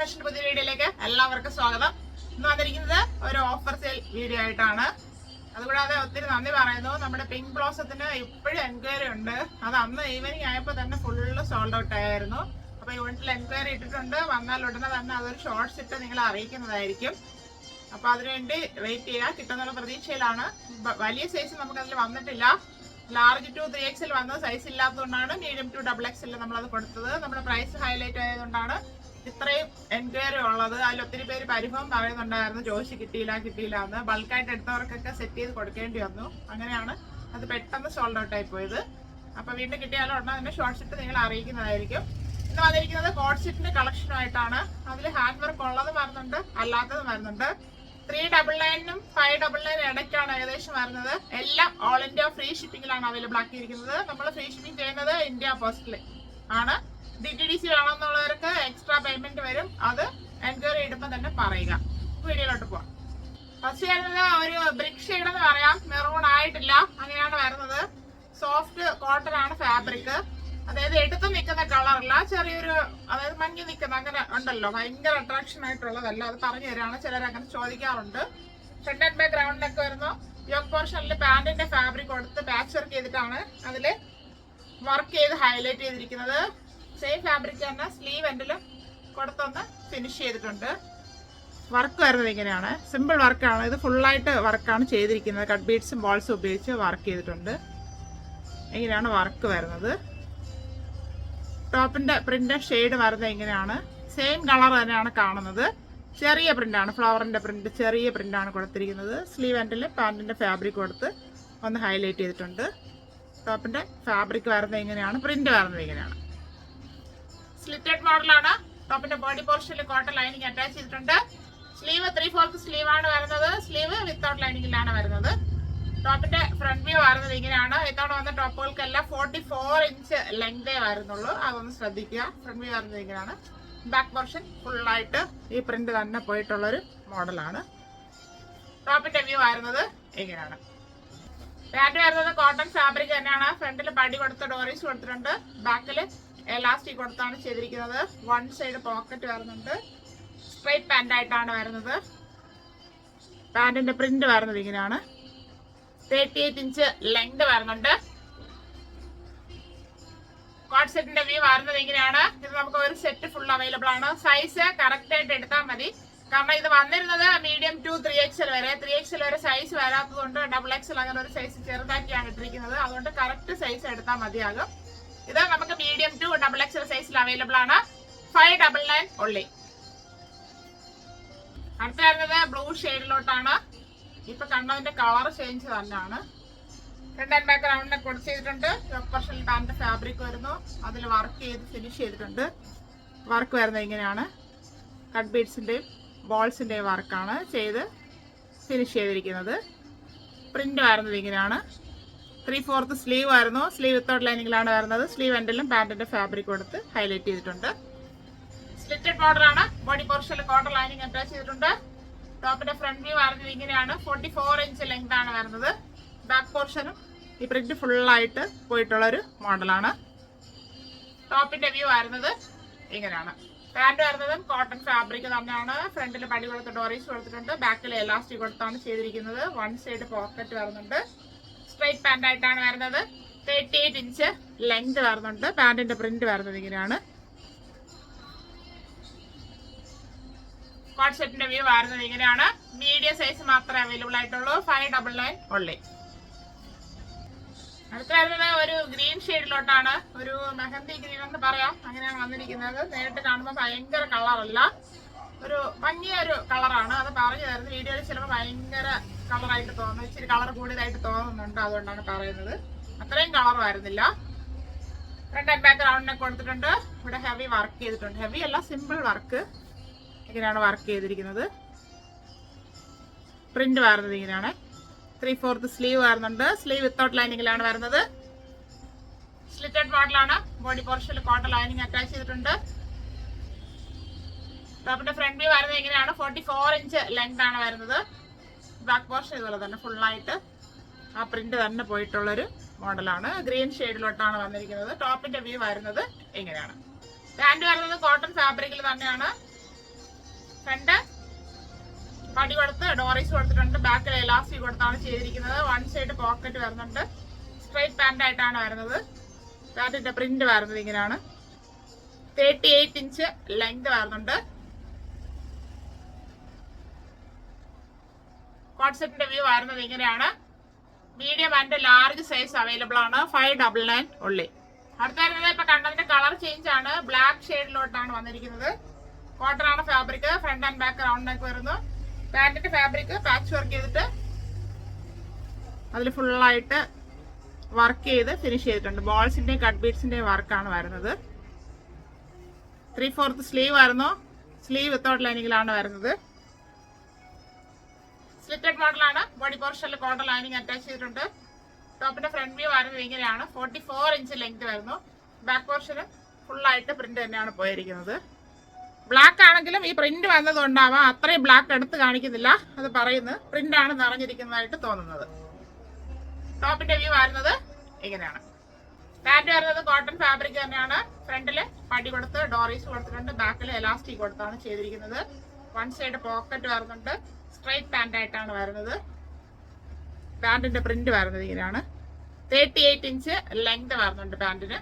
ഫാഷന്റെ പുതിയ വീഡിയോയിലേക്ക് എല്ലാവർക്കും സ്വാഗതം. ഇന്ന് വന്നിരിക്കുന്നത് ഒരു ഓഫർ സെയിൽ വീഡിയോ ആയിട്ടാണ്. അതുകൂടാതെ ഒത്തിരി നന്ദി പറയുന്നു. നമ്മുടെ പിങ്ക് ബ്ലോസത്തിന് ഇപ്പോഴും എൻക്വയറി ഉണ്ട്. അത് അന്ന് ഈവനിങ് ആയപ്പോൾ തന്നെ ഫുള്ള് സോൾഡ് ഔട്ട് ആയിരുന്നു. അപ്പൊ യൂണിറ്റിൽ എൻക്വയറി ഇട്ടിട്ടുണ്ട്. വന്നാൽ ഉടനെ തന്നെ അതൊരു ഷോർട്ട്സ് ഇട്ട് നിങ്ങളെ അറിയിക്കുന്നതായിരിക്കും. അപ്പൊ അതിനുവേണ്ടി വെയിറ്റ് ചെയ്യുക. കിട്ടുന്നുള്ള പ്രതീക്ഷയിലാണ്. വലിയ സൈസ് നമുക്ക് അതിൽ വന്നിട്ടില്ല. ലാർജ് ടു 3XL വന്ന സൈസ് ഇല്ലാത്തതുകൊണ്ടാണ് മീഡിയം ടു XXL നമ്മളത് കൊടുത്തത്. നമ്മുടെ പ്രൈസ് ഹൈലൈറ്റ് ആയതുകൊണ്ടാണ് ഇത്രയും എൻക്വയറി ഉള്ളത്. അതിൽ ഒത്തിരി പേര് പരിഭവം പറയുന്നുണ്ടായിരുന്നു, ജോഷി കിട്ടിയില്ല എന്ന്. ബൾക്കായിട്ട് എടുത്തവർക്കൊക്കെ സെറ്റ് ചെയ്ത് കൊടുക്കേണ്ടി വന്നു. അങ്ങനെയാണ് അത് പെട്ടെന്ന് സോൾഡ് ഔട്ട് ആയി പോയത്. അപ്പൊ വീണ്ടും കിട്ടിയാലും ഉടനെ തന്നെ ഷോർട്ട് സെറ്റ് നിങ്ങൾ അറിയിക്കുന്നതായിരിക്കും. ഇന്ന് വന്നിരിക്കുന്നത് കോഡ് സെറ്റിന്റെ കളക്ഷനുമായിട്ടാണ്. അതിൽ ഹാൻഡ് വർക്ക് ഉള്ളത് വരുന്നുണ്ട്, അല്ലാത്തത് വരുന്നുണ്ട്. 399 599 ഇടയ്ക്കാണ് ഏകദേശം വരുന്നത്. എല്ലാം ഓൾ ഇന്ത്യ ഫ്രീ ഷിപ്പിംഗിലാണ് അവൈലബിൾ ആക്കിയിരിക്കുന്നത്. നമ്മൾ ഫ്രീ ഷിപ്പിംഗ് ചെയ്യുന്നത് ഇന്ത്യ പോസ്റ്റിൽ ആണ്. DTDC വേണമെന്നുള്ളവർക്ക് എക്സ്ട്രാ പേയ്മെന്റ് വരും. അത് എൻക്വയറി ഇടുമ്പോൾ തന്നെ പറയുക. വീഡിയോയിലോട്ട് പോവാം. ഫസ്റ്റ് വരുന്നത് ഒരു ബ്രിക്ക് ഷെയ്ഡ് എന്ന് പറയാം. മെറൂൺ ആയിട്ടില്ല, അങ്ങനെയാണ് വരുന്നത്. സോഫ്റ്റ് കോട്ടൺ ആണ് ഫാബ്രിക്. അതായത് എടുത്ത് നിൽക്കുന്ന കളറല്ല, ചെറിയൊരു അതായത് മങ്ങി നിൽക്കുന്ന അങ്ങനെ ഉണ്ടല്ലോ, ഭയങ്കര അട്രാക്ഷൻ ആയിട്ടുള്ളതല്ല. അത് പറഞ്ഞു തരാണ്. ചിലർ അങ്ങനെ ചോദിക്കാറുണ്ട്. ഫ്രണ്ട് ആൻഡ് ബാക്ക് ഗ്രൗണ്ടിലൊക്കെ വരുന്നു. യോക്ക് പോർഷനിൽ പാന്റിന്റെ ഫാബ്രിക് കൊടുത്ത് പാച്ച് വർക്ക് ചെയ്തിട്ടാണ് അതിൽ വർക്ക് ചെയ്ത് ഹൈലൈറ്റ് ചെയ്തിരിക്കുന്നത്. സെയിം ഫാബ്രിക് തന്നെ സ്ലീവ് എൻഡിലും കൊടുത്തൊന്ന് ഫിനിഷ് ചെയ്തിട്ടുണ്ട്. വർക്ക് വരുന്നത് ഇങ്ങനെയാണ്. സിമ്പിൾ വർക്കാണ് ഇത്. ഫുള്ളായിട്ട് വർക്കാണ് ചെയ്തിരിക്കുന്നത്. കട്ട് ബീഡ്സും ബോൾസും ഉപയോഗിച്ച് വർക്ക് ചെയ്തിട്ടുണ്ട്. ഇങ്ങനെയാണ് വർക്ക് വരുന്നത്. ടോപ്പിന്റെ പ്രിന്റ് ഷെയ്ഡ് വരുന്നത് ഇങ്ങനെയാണ്. സെയിം കളർ തന്നെയാണ് കാണുന്നത്. ചെറിയ പ്രിന്റാണ്, ഫ്ലവറിന്റെ പ്രിന്റ് ചെറിയ പ്രിന്റാണ് കൊടുത്തിരിക്കുന്നത്. സ്ലീവ് എൻഡിൽ പാന്റിന്റെ ഫാബ്രിക് കൊടുത്ത് ഒന്ന് ഹൈലൈറ്റ് ചെയ്തിട്ടുണ്ട്. ടോപ്പിന്റെ ഫാബ്രിക് വരുന്നത് ഇങ്ങനെയാണ്. പ്രിന്റ് വരുന്നത് ഇങ്ങനെയാണ്. സ്ലിറ്റഡ് മോഡലാണ്. ടോപ്പിന്റെ ബോഡി പോർഷനിൽ കോട്ടൺ ലൈനിങ് അറ്റാച്ച് ചെയ്തിട്ടുണ്ട്. സ്ലീവ് 3/4 സ്ലീവ് ആണ് വരുന്നത്. സ്ലീവ് വിത്തൗട്ട് ലൈനിങ്ങിലാണ് വരുന്നത്. ടോപ്പിന്റെ ഫ്രണ്ട് വ്യൂ വരുന്നത് ഇങ്ങനെയാണ്. ഇതോടെ വന്ന ടോപ്പുകൾക്കെല്ലാം 44 ഇഞ്ച് ലെങ്തേ വരുന്നുള്ളൂ. അതൊന്ന് ശ്രദ്ധിക്കുക. ഫ്രണ്ട് വ്യൂ വരുന്നത് ഇങ്ങനെയാണ്. ബാക്ക് പോർഷൻ ഫുള്ളായിട്ട് ഈ പ്രിന്റ് തന്നെ പോയിട്ടുള്ളൊരു മോഡലാണ്. ടോപ്പിന്റെ വ്യൂ വരുന്നത് ഇങ്ങനെയാണ്. പാന്റ് വരുന്നത് കോട്ടൺ ഫാബ്രിക് തന്നെയാണ്. ഫ്രണ്ടിൽ പടി കൊടുത്ത് ഡോറീസ് കൊടുത്തിട്ടുണ്ട്. ബാക്കിൽ എലാസ്റ്റിക് കൊടുത്താണ് ചെയ്തിരിക്കുന്നത്. വൺ സൈഡ് പോക്കറ്റ് വരുന്നുണ്ട്. സ്ട്രൈറ്റ് പാന്റ് ആയിട്ടാണ് വരുന്നത്. പാന്റിന്റെ പ്രിന്റ് വരുന്നത് ഇങ്ങനെയാണ്. 38 ഇഞ്ച് ലെങ്ത് വരുന്നുണ്ട്. കോഡ് സെറ്റിന്റെ വ്യൂ വരുന്നത് ഇങ്ങനെയാണ്. ഇത് നമുക്ക് ഒരു സെറ്റ് ഫുൾ അവൈലബിൾ ആണ്. സൈസ് കറക്റ്റ് ആയിട്ട് എടുത്താൽ മതി. കാരണം ഇത് വന്നിരുന്നത് മീഡിയം ടു 3XL വരെ. 3XL വരെ സൈസ് വരാത്തതുകൊണ്ട് XXL അങ്ങനെ ഒരു സൈസ് ചെറുതാക്കിയാണ് ഇട്ടിരിക്കുന്നത്. അതുകൊണ്ട് കറക്റ്റ് സൈസ് എടുത്താൽ മതിയാകും. ഇത് നമുക്ക് മീഡിയം ടു XXL സൈസിൽ അവൈലബിൾ ആണ്. 599 ഉള്ളി. അടുത്ത വരുന്നത് ബ്ലൂ ഷെയ്ഡിലോട്ടാണ്. ഇപ്പൊ കണ്ടതിന്റെ കളർ ചേഞ്ച് തന്നെയാണ്. ഫ്രണ്ട് ആൻഡ് ബാക്ക് റൗണ്ടിനെ കൊടുത്ത് ചെയ്തിട്ടുണ്ട്. പോർഷനിൽ പാന്റ് ഫാബ്രിക് വരുന്നു. അതിൽ വർക്ക് ചെയ്ത് ഫിനിഷ് ചെയ്തിട്ടുണ്ട്. വർക്ക് വരുന്നത് ഇങ്ങനെയാണ്. കട്ട് ബീഡ്സിന്റെയും ബോൾസിന്റെയും വർക്കാണ് ചെയ്ത് ഫിനിഷ് ചെയ്തിരിക്കുന്നത്. പ്രിന്റ് വരുന്നത് ഇങ്ങനെയാണ്. 3/4 സ്ലീവ് ആയിരുന്നു. സ്ലീവ് വിത്തൗട്ട് ലൈനിങ്ങിലാണ് വരുന്നത്. സ്ലീവ് എൻഡിലും പാന്റിന്റെ ഫാബ്രിക് കൊടുത്ത് ഹൈലൈറ്റ് ചെയ്തിട്ടുണ്ട്. സ്ലിറ്റഡ് മോഡലാണ്. ബോഡി പോർഷനിൽ കോട്ടൺ ലൈനിങ് അറ്റാച്ച് ചെയ്തിട്ടുണ്ട്. ടോപ്പിന്റെ ഫ്രണ്ട് വ്യൂ വരുന്നത് ഇങ്ങനെയാണ്. 44 ഇഞ്ച് ലെങ്ത് ആണ് വരുന്നത്. ബാക്ക് പോർഷനും ഈ പ്രിന്റ് ഫുള്ളായിട്ട് പോയിട്ടുള്ള ഒരു മോഡലാണ്. ടോപ്പിന്റെ വ്യൂ വരുന്നത് ഇങ്ങനെയാണ്. പാന്റ് വരുന്നതും കോട്ടൺ ഫാബ്രിക് തന്നെയാണ്. ഫ്രണ്ടിൽ പടി കൊടുത്ത് ഡോറീസ് കൊടുത്തിട്ടുണ്ട്. ബാക്കിൽ എലാസ്റ്റിക് കൊടുത്താണ് ചെയ്തിരിക്കുന്നത്. വൺ സൈഡ് പോക്കറ്റ് വരുന്നുണ്ട്. സ്ട്രൈറ്റ് പാന്റ് ആയിട്ടാണ് വരുന്നത്. 38 ഇഞ്ച് ലെങ്ത് വരുന്നുണ്ട്. പാന്റിന്റെ പ്രിന്റ് വരുന്നത് ഇങ്ങനെയാണ്. കോഡ് സെറ്റിന്റെ വ്യൂ വരുന്നത് ഇങ്ങനെയാണ്. മീഡിയം സൈസ് മാത്രമേ അവൈലബിൾ ആയിട്ടുള്ളൂ. 599 ഉള്ളി. അടുത്ത വരുന്നത് ഒരു ഗ്രീൻ ഷെയ്ഡിലോട്ടാണ്. ഒരു മെഹന്തി ഗ്രീൻ എന്ന് പറയാം. അങ്ങനെയാണ് വന്നിരിക്കുന്നത്. നേരിട്ട് കാണുമ്പോൾ ഭയങ്കര കളറല്ല, ഒരു ഭംഗിയ ഒരു കളറാണ്. അത് പറഞ്ഞു തരുന്നത്. വീഡിയോയിൽ ചിലപ്പോൾ ഭയങ്കര കളറായിട്ട് തോന്നുന്നു. ഇച്ചിരി കളർ കൂടിയതായിട്ട് തോന്നുന്നുണ്ട്. അതുകൊണ്ടാണ് പറയുന്നത്. അത്രയും കളർ വരുന്നില്ല. ഫ്രണ്ട് ആൻഡ് ബാക്ക് റൗണ്ടിനെ കൊടുത്തിട്ടുണ്ട്. ഇവിടെ ഹെവി വർക്ക് ചെയ്തിട്ടുണ്ട്. ഹെവി അല്ല, സിമ്പിൾ വർക്ക്. ഇങ്ങനെയാണ് വർക്ക് ചെയ്തിരിക്കുന്നത്. പ്രിന്റ് വരുന്നത് ഇങ്ങനെയാണ്. 3/4 സ്ലീവ് വരുന്നുണ്ട്. സ്ലീവ് വിത്തൗട്ട് ലൈനിങ്ങിലാണ് വരുന്നത്. സ്ലിറ്റഡ് മോഡലാണ്. ബോഡി പോർഷനിൽ കോട്ടൺ ലൈനിങ് അറ്റാച്ച് ചെയ്തിട്ടുണ്ട്. ടോപ്പിന്റെ ഫ്രണ്ട് വ്യൂ വരുന്നത് ഇങ്ങനെയാണ്. 44 ഇഞ്ച് ലെങ്ത് ആണ് വരുന്നത്. ബാക്ക് പോർഷൻ ഇതുപോലെ തന്നെ ഫുള്ളായിട്ട് ആ പ്രിന്റ് തന്നെ പോയിട്ടുള്ളൊരു മോഡലാണ്. ഗ്രീൻ ഷെയ്ഡിലോട്ടാണ് വന്നിരിക്കുന്നത്. ടോപ്പിന്റെ വ്യൂ വരുന്നത് ഇങ്ങനെയാണ്. പാന്റ് വരുന്നത് കോട്ടൺ ഫാബ്രിക്കിൽ തന്നെയാണ്. ഫ്രണ്ട് പടി കൊടുത്ത് ഡോറീസ് കൊടുത്തിട്ടുണ്ട്. ബാക്കിൽ എലാസ്റ്റിക് കൊടുത്താണ് ചെയ്തിരിക്കുന്നത്. വൺ സൈഡ് പോക്കറ്റ് വരുന്നുണ്ട്. സ്ട്രൈറ്റ് പാന്റ് ആയിട്ടാണ് വരുന്നത്. പാന്റിന്റെ പ്രിന്റ് വരുന്നത് ഇങ്ങനെയാണ്. 38 ഇഞ്ച് ലെങ്ത് വരുന്നുണ്ട്. കോട്ട് സെറ്റിന്റെ വ്യൂ വരുന്നത് ഇങ്ങനെയാണ്. Medium and large size available ആണ്. 599 ഉള്ളി. അടുത്ത വരുന്നത് ഇപ്പൊ കണ്ടതിന്റെ കളർ ചേഞ്ച് ആണ്. ബ്ലാക്ക് ഷെയ്ഡിലോട്ടാണ് വന്നിരിക്കുന്നത്. കോട്ടൺ ആണ് fabric. Front and back round neck വരുന്നു. പാന്റിന്റെ ഫാബ്രിക് പാച്ച് വർക്ക് ചെയ്തിട്ട് അതിൽ ഫുള്ളായിട്ട് വർക്ക് ചെയ്ത് ഫിനിഷ് ചെയ്തിട്ടുണ്ട്. ബോൾസിന്റെയും കട്ട് ബീഡ്സിന്റെയും വർക്കാണ് വരുന്നത്. 3/4 സ്ലീവ് വരുന്നു. സ്ലീവ് വിത്തൗട്ട് ലൈനിങ്ങിലാണ് വരുന്നത്. സ്ലിറ്റഡ് മോഡലാണ്. ബോഡി പോർഷനിൽ കോട്ടൺ ലൈനിങ് അറ്റാച്ച് ചെയ്തിട്ടുണ്ട്. ടോപ്പിന്റെ ഫ്രണ്ട് വ്യൂ വരുന്നത് ഇങ്ങനെയാണ്. 44 ഇഞ്ച് ലെങ്ത് വരുന്നു. ബാക്ക് പോർഷന് ഫുള്ളായിട്ട് പ്രിന്റ് തന്നെയാണ് പോയിരിക്കുന്നത്. ബ്ലാക്ക് ആണെങ്കിലും ഈ പ്രിന്റ് വന്നത് കൊണ്ടാവാം അത്രയും ബ്ലാക്ക് എടുത്ത് കാണിക്കുന്നില്ല. അത് പറയുന്നത് പ്രിന്റ് ആണ് നിറഞ്ഞിരിക്കുന്നതായിട്ട് തോന്നുന്നത്. ടോപ്പിന്റെ വ്യൂ വരുന്നത് ഇങ്ങനെയാണ്. പാന്റ് വരുന്നത് കോട്ടൺ ഫാബ്രിക് തന്നെയാണ്. ഫ്രണ്ടില് പടി കൊടുത്ത് ഡോറീസ് കൊടുത്തിട്ടുണ്ട്. ബാക്കിൽ എലാസ്റ്റിക് കൊടുത്താണ് ചെയ്തിരിക്കുന്നത്. വൺ സൈഡ് പോക്കറ്റ് വരുന്നുണ്ട്. സ്ട്രൈറ്റ് പാന്റ് ആയിട്ടാണ് വരുന്നത്. പാന്റിന്റെ പ്രിന്റ് വരുന്നത് ഇങ്ങനെയാണ്. 38 ഇഞ്ച് ലെങ്ത് വരുന്നുണ്ട് പാന്റിന്.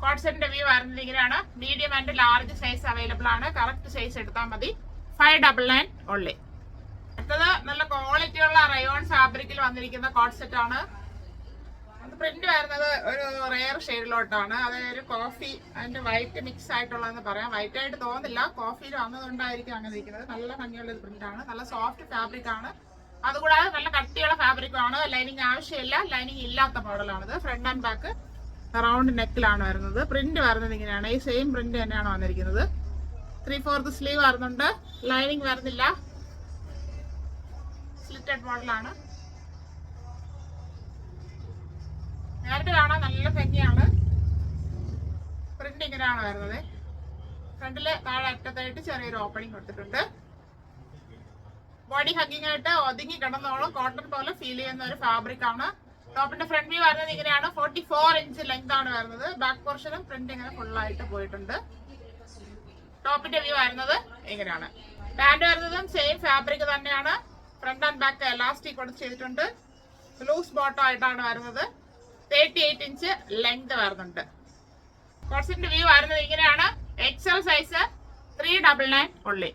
കോട്ട് സെറ്റിന്റെ വ്യൂ വരുന്നത് ഇങ്ങനെയാണ്. Medium and large size available ആണ്. കറക്റ്റ് സൈസ് എടുത്താൽ മതി. 599 ഉള്ളി. അടുത്തത് നല്ല ക്വാളിറ്റി ഉള്ള റയോൺ ഫാബ്രിക്കിൽ വന്നിരിക്കുന്ന കോട്ട് സെറ്റ് ആണ്. അത് പ്രിന്റ് വരുന്നത് ഒരു റെയർ ഷെയ്ഡിലോട്ടാണ്. അതായത് ഒരു കോഫി അതിന്റെ വൈറ്റ് മിക്സ് ആയിട്ടുള്ളതെന്ന് പറയാം. വൈറ്റ് ആയിട്ട് തോന്നില്ല, കോഫിയിൽ വന്നതുകൊണ്ടായിരിക്കും അങ്ങനെ ഇരിക്കുന്നത്. നല്ല ഭംഗിയുള്ള ഒരു പ്രിന്റ് ആണ്. നല്ല സോഫ്റ്റ് ഫാബ്രിക് ആണ്. അതുകൂടാതെ നല്ല കട്ടിയുള്ള ഫാബ്രിക്കും ആണ്. ലൈനിങ് ആവശ്യമില്ല. ലൈനിങ് ഇല്ലാത്ത മോഡലാണിത്. ഫ്രണ്ട് ആൻഡ് ബാക്ക് റൗണ്ട് നെക്കിലാണ് വരുന്നത്. പ്രിന്റ് വരുന്നത് ഇങ്ങനെയാണ്. ഈ സെയിം പ്രിന്റ് തന്നെയാണ് വന്നിരിക്കുന്നത്. 3/4 സ്ലീവ് വരുന്നുണ്ട്. ലൈനിങ് വരുന്നില്ല. സ്ലിറ്റഡ് മോഡലാണ്. നേരിട്ട് കാണാൻ നല്ല ഭംഗിയാണ്. പ്രിന്റ് ഇങ്ങനെയാണ് വരുന്നത്. ഫ്രണ്ടില് താഴെ അറ്റത്തായിട്ട് ചെറിയൊരു ഓപ്പണിംഗ് കൊടുത്തിട്ടുണ്ട്. ബോഡി ഹഗ്ഗിംഗ് ആയിട്ട് ഒതുങ്ങി കിടന്നോളം കോട്ടൺ പോലെ ഫീൽ ചെയ്യുന്ന ഒരു ഫാബ്രിക് ആണ്. ടോപ്പിന്റെ ഫ്രണ്ട് വ്യൂ വരുന്നത് ഇങ്ങനെയാണ്. 44 ഇഞ്ച് ലെങ്ത് ആണ് വരുന്നത്. ബാക്ക് പോർഷനും പ്രിന്റ് ഇങ്ങനെ ഫുള്ളായിട്ട് പോയിട്ടുണ്ട്. ടോപ്പിന്റെ വ്യൂ വരുന്നത് ഇങ്ങനെയാണ്. പാന്റ് വരുന്നതും സെയിം ഫാബ്രിക് തന്നെയാണ്. ഫ്രണ്ട് ആൻഡ് ബാക്ക് എലാസ്റ്റിക് കൊടുത്ത് ചെയ്തിട്ടുണ്ട്. ലൂസ് ബോട്ടം ആയിട്ടാണ് വരുന്നത്. 38 ഇഞ്ച് ലെങ്ത് വരുന്നുണ്ട്. കോട്സിന്റെ വ്യൂ വരുന്നത് ഇങ്ങനെയാണ്. എക്സൽ സൈസ് 399 ഉള്ളി.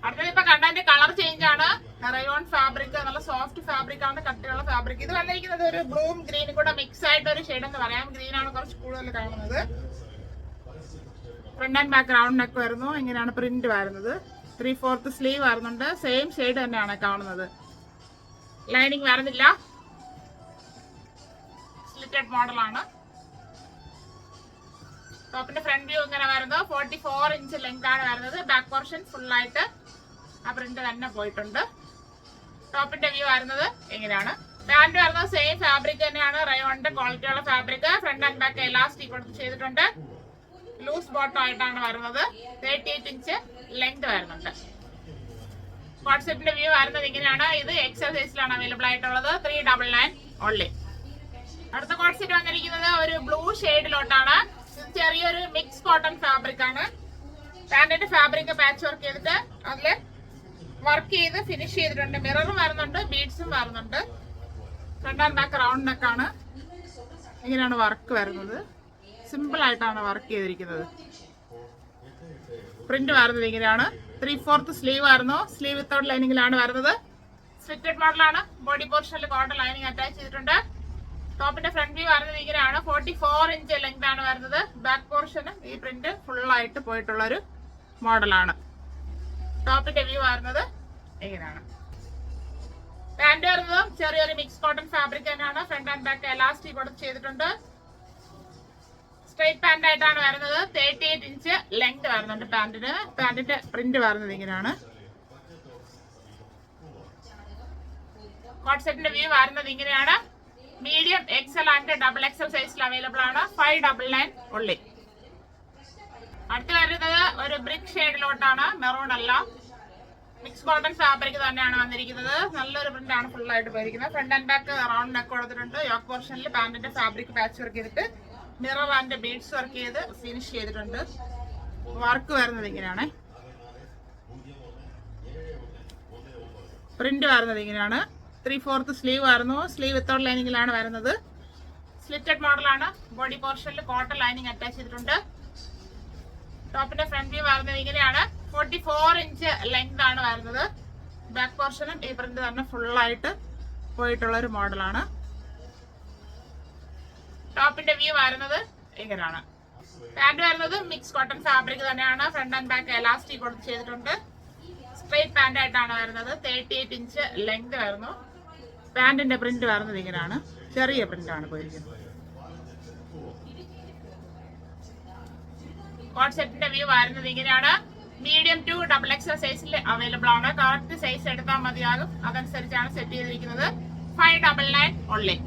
അടുത്തത് ഇപ്പൊ കണ്ടതിന്റെ കളർ ചേഞ്ച് ആണ്. റയോൺ ഫാബ്രിക് നല്ല സോഫ്റ്റ് ഫാബ്രിക് ആണ്. കട്ടിയുള്ള ഫാബ്രിക്. ഇത് വന്നിരിക്കുന്നത് ഒരു ബ്ലൂം ഗ്രീനും കൂടെ മിക്സ് ആയിട്ട് ഒരു ഷെയ്ഡ് എന്ന് പറയാം. ഗ്രീൻ ആണ് കുറച്ച് കൂടുതൽ കാണുന്നത്. Front and back round neck വരുന്നു. ഇങ്ങനെയാണ് പ്രിന്റ് വരുന്നത്. 3/4 സ്ലീവ് വരുന്നുണ്ട്. സെയിം ഷെയ്ഡ് തന്നെയാണ് കാണുന്നത്. ലൈനിങ് വരുന്നില്ല. സ്ലിറ്റഡ് മോഡലാണ്. ടോപ്പിന്റെ ഫ്രണ്ട് വ്യൂ ഇങ്ങനെ വരുന്നത്. 44 ഇഞ്ച് ലെങ്ത് ആണ് വരുന്നത്. ബാക്ക് പോർഷൻ ഫുൾ ആയിട്ട് ആ പ്രിന്റ് തന്നെ പോയിട്ടുണ്ട്. ടോപ്പിന്റെ വ്യൂ വരുന്നത് ഇങ്ങനെയാണ്. പാന്റ് വരുന്നത് സെയിം ഫാബ്രിക് തന്നെയാണ്. റയോണിന്റെ ക്വാളിറ്റി ഉള്ള fabric. Front and back elastic കൊടുത്ത് ചെയ്തിട്ടുണ്ട്. ലൂസ് ബോട്ടം ആയിട്ടാണ് വരുന്നത്. 38 ഇഞ്ച് ലെങ്ത് വരുന്നുണ്ട്. കോട്ട് സെറ്റിന്റെ വ്യൂ വരുന്നത് ഇങ്ങനെയാണ്. ഇത് എക്സൽ സൈസിലാണ് അവൈലബിൾ ആയിട്ടുള്ളത്. 399 ഓൺലി. അടുത്ത കോട്ട് സെറ്റ് വന്നിരിക്കുന്നത് ഒരു ബ്ലൂ ഷെയ്ഡിലോട്ടാണ്. ചെറിയൊരു മിക്സ് കോട്ടൺ ഫാബ്രിക് ആണ്. പാന്റിന്റെ ഫാബ്രിക് പാച്ച് വർക്ക് ചെയ്തിട്ട് അതില് വർക്ക് ചെയ്ത് ഫിനിഷ് ചെയ്തിട്ടുണ്ട്. മിററും വരുന്നുണ്ട്, ബീഡ്സും വരുന്നുണ്ട്. ഫ്രണ്ട് ആൻഡ് ബാക്ക് റൗണ്ട് നെക്കാണ്. ഇങ്ങനെയാണ് വർക്ക് വരുന്നത്. സിമ്പിൾ ആയിട്ടാണ് വർക്ക് ചെയ്തിരിക്കുന്നത്. പ്രിന്റ് വരുന്നത് ഇങ്ങനെയാണ്. 3/4 സ്ലീവ് ആയിരുന്നു. സ്ലീവ് വിത്തൗട്ട് ലൈനിങ്ങിലാണ് വരുന്നത്. സ്ലിറ്റഡ് മോഡലാണ്. ബോഡി പോർഷനിൽ കോട്ടൺ ലൈനിങ് അറ്റാച്ച് ചെയ്തിട്ടുണ്ട്. ടോപ്പിന്റെ ഫ്രണ്ട് വ്യൂ വരുന്നത് ഇങ്ങനെയാണ്. 44 ഇഞ്ച് ലെങ്ത് ആണ് വരുന്നത്. ബാക്ക് പോർഷന് ഈ പ്രിന്റ് ഫുൾ ആയിട്ട് പോയിട്ടുള്ള ഒരു മോഡലാണ്. ടോപ്പിന്റെ വ്യൂ വരുന്നത് ഇങ്ങനെയാണ്. പാന്റ് വരുന്നതും ചെറിയൊരു മിക്സ് കോട്ടൺ ഫാബ്രിക് തന്നെയാണ്. ഫ്രണ്ട് ആൻഡ് ബാക്ക് എലാസ്റ്റിക് കൊടുത്ത് ചെയ്തിട്ടുണ്ട്. സ്ട്രൈറ്റ് പാന്റ് ആയിട്ടാണ് വരുന്നത്. 38 ഇഞ്ച് ലെങ്ത് വരുന്നുണ്ട് പാന്റിന്. പാന്റിന്റെ പ്രിന്റ് വരുന്നത് ഇങ്ങനെയാണ്. കോട്ട് സെറ്റിന്റെ വ്യൂ വരുന്നത് ഇങ്ങനെയാണ്. Medium XL and double XL സൈസിൽ അവൈലബിൾ ആണ്. 599 ഉള്ളി. അടുത്ത് വരുന്നത് ഒരു ബ്രിക്ക് ഷെയ്ഡിലോട്ടാണ്. മെറൂൺ അല്ല, മിക്സ് കോട്ടൺ ഫാബ്രിക് തന്നെയാണ് വന്നിരിക്കുന്നത്. നല്ലൊരു പ്രിന്റ് ആണ് ഫുൾ ആയിട്ട് പോയിരിക്കുന്നത്. Front and back round neck കൊടുത്തിട്ടുണ്ട്. യോക്ക് പോർഷനിൽ പാന്റിന്റെ ഫാബ്രിക് പാച്ച് വർക്ക് ചെയ്തിട്ട് മിറർ ആൻഡ് ബീഡ്സ് വർക്ക് ചെയ്ത് ഫിനിഷ് ചെയ്തിട്ടുണ്ട്. വർക്ക് വരുന്നത് ഇങ്ങനെയാണ്. പ്രിന്റ് വരുന്നത് ഇങ്ങനെയാണ്. 3/4 സ്ലീവ് വരുന്നു. സ്ലീവ് വിത്തൗട്ട് ലൈനിങ്ങിലാണ് വരുന്നത്. സ്ലിറ്റഡ് മോഡലാണ്. ബോഡി പോർഷനിൽ കോട്ടൺ ലൈനിങ് അറ്റാച്ച് ചെയ്തിട്ടുണ്ട്. ടോപ്പിന്റെ ഫ്രണ്ട് വ്യൂ വരുന്നത് ഇങ്ങനെയാണ്. 44 ഇഞ്ച് ലെങ്ത് ആണ് വരുന്നത്. ബാക്ക് പോർഷനും ഈ പ്രിന്റ് തന്നെ ഫുള്ളായിട്ട് പോയിട്ടുള്ള ഒരു മോഡലാണ്. ടോപ്പിന്റെ വ്യൂ വരുന്നത് ഇങ്ങനെയാണ്. പാന്റ് വരുന്നത് മിക്സ് കോട്ടൺ ഫാബ്രിക് തന്നെയാണ്. ഫ്രണ്ട് ആൻഡ് ബാക്ക് എലാസ്റ്റിക് കൊടുത്ത് ചെയ്തിട്ടുണ്ട്. സ്ട്രൈറ്റ് പാന്റ് ആയിട്ടാണ് വരുന്നത്. 38 ഇഞ്ച് ലെങ്ത് വരുന്നു. പാന്റിന്റെ പ്രിന്റ് വരുന്നത് ഇങ്ങനെയാണ്. ചെറിയ പ്രിന്റ് ആണ് പോയിരിക്കുന്നത്. കോട്ട് സെറ്റിന്റെ വ്യൂ വരുന്നത് ഇങ്ങനെയാണ്. മീഡിയം ടു XXL സൈസിൽ അവൈലബിൾ ആണ്. കറക്റ്റ് സൈസ് എടുത്താൽ മതിയാകും. അതനുസരിച്ചാണ് സെറ്റ് ചെയ്തിരിക്കുന്നത്. 599 ഓൺലൈൻ.